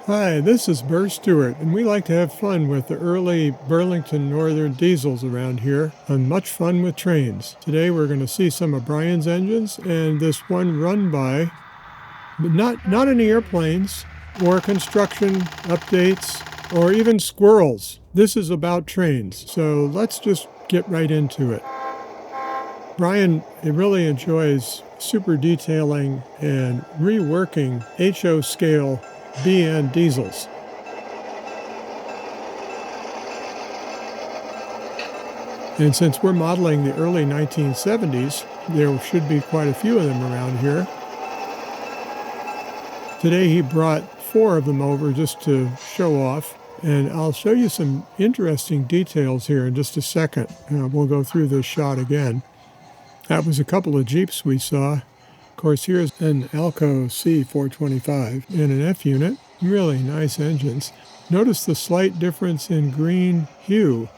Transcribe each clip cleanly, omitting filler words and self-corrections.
Hi, this is Burr Stewart, and we like to have fun with the early Burlington Northern diesels around here on Much Fun with Trains. Today we're going to see some of Brian's engines and this one run-by, but not any airplanes or construction updates or even squirrels. This is about trains, so let's just get right into it. Brian really enjoys super detailing and reworking HO scale BN diesels. And since we're modeling the early 1970s, there should be quite a few of them around here. Today he brought 4 of them over just to show off, and I'll show you some interesting details here in just a second. We'll go through this shot again. That was a couple of Jeeps we saw. Of course, here's an Alco C426 and an F unit. Really nice engines. Notice the slight difference in green hue.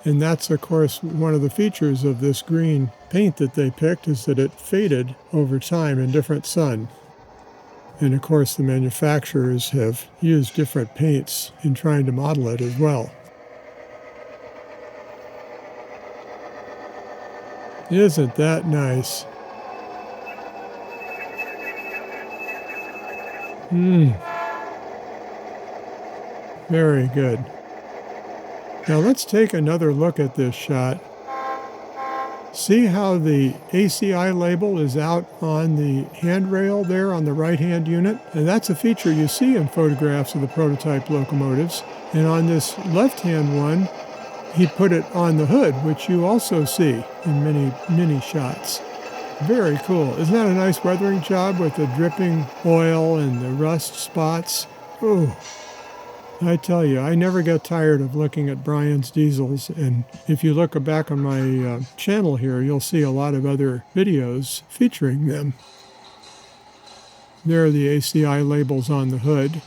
And that's, of course, one of the features of this green paint that they picked is that it faded over time in different sun. And, of course, the manufacturers have used different paints in trying to model it as well. Isn't that nice? Very good. Now let's take another look at this shot. See how the ACI label is out on the handrail there on the right-hand unit? And that's a feature you see in photographs of the prototype locomotives. And on this left-hand one, he put it on the hood, which you also see in many shots. Very cool. Isn't that a nice weathering job with the dripping oil and the rust spots? Oh, I tell you, I never get tired of looking at Brian's diesels. And if you look back on my channel here, you'll see a lot of other videos featuring them. There are the ACI labels on the hood.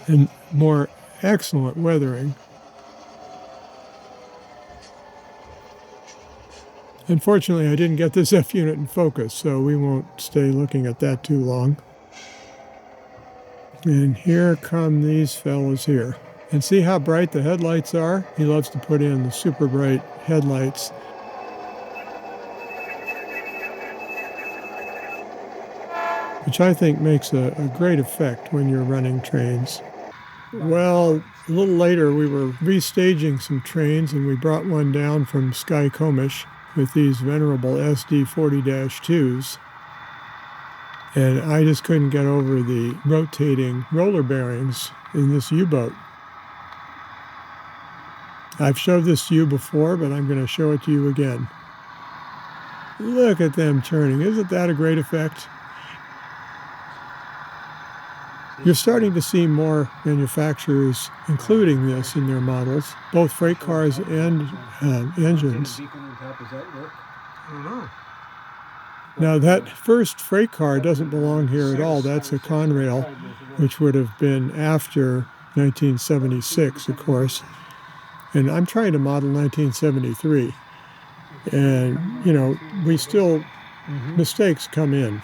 And more excellent weathering. Unfortunately, I didn't get this F unit in focus, so we won't stay looking at that too long. And here come these fellows here. And see how bright the headlights are? He loves to put in the super bright headlights. Which I think makes a great effect when you're running trains. Well, a little later we were restaging some trains, and we brought one down from Skycomish with these venerable SD40-2s. And I just couldn't get over the rotating roller bearings in this U-boat. I've showed this to you before, but I'm going to show it to you again. Look at them turning. Isn't that a great effect? You're starting to see more manufacturers including this in their models, both freight cars and engines. I don't know. Now that first freight car doesn't belong here at all. That's a Conrail, which would have been after 1976, of course. And I'm trying to model 1973. And, you know, we still, mistakes come in.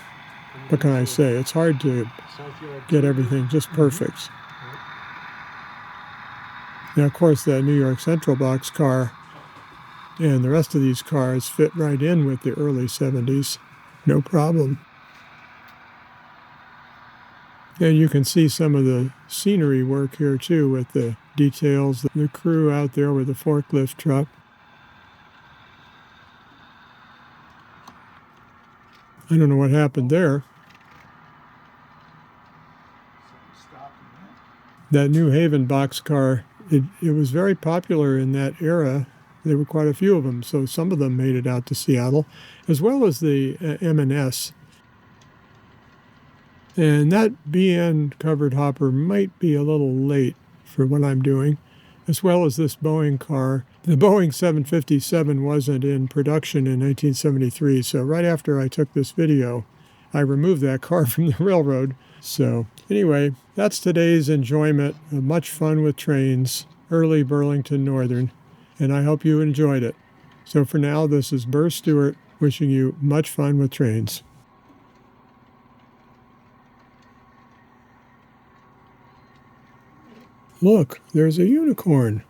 What can I say? It's hard to get everything just perfect. Now, of course, that New York Central box car and the rest of these cars fit right in with the early 70s. No problem. And you can see some of the scenery work here, too, with the details, the crew out there with the forklift truck. I don't know what happened there. That New Haven boxcar, it was very popular in that era. There were quite a few of them, so some of them made it out to Seattle, as well as the M&S. And that BN covered hopper might be a little late for what I'm doing, as well as this Boeing car. The Boeing 757 wasn't in production in 1973, so right after I took this video, I removed that car from the railroad. So anyway, that's today's enjoyment of Much Fun with Trains, early Burlington Northern, and I hope you enjoyed it. So for now, this is Burr Stewart wishing you much fun with trains. Look, there's a unicorn.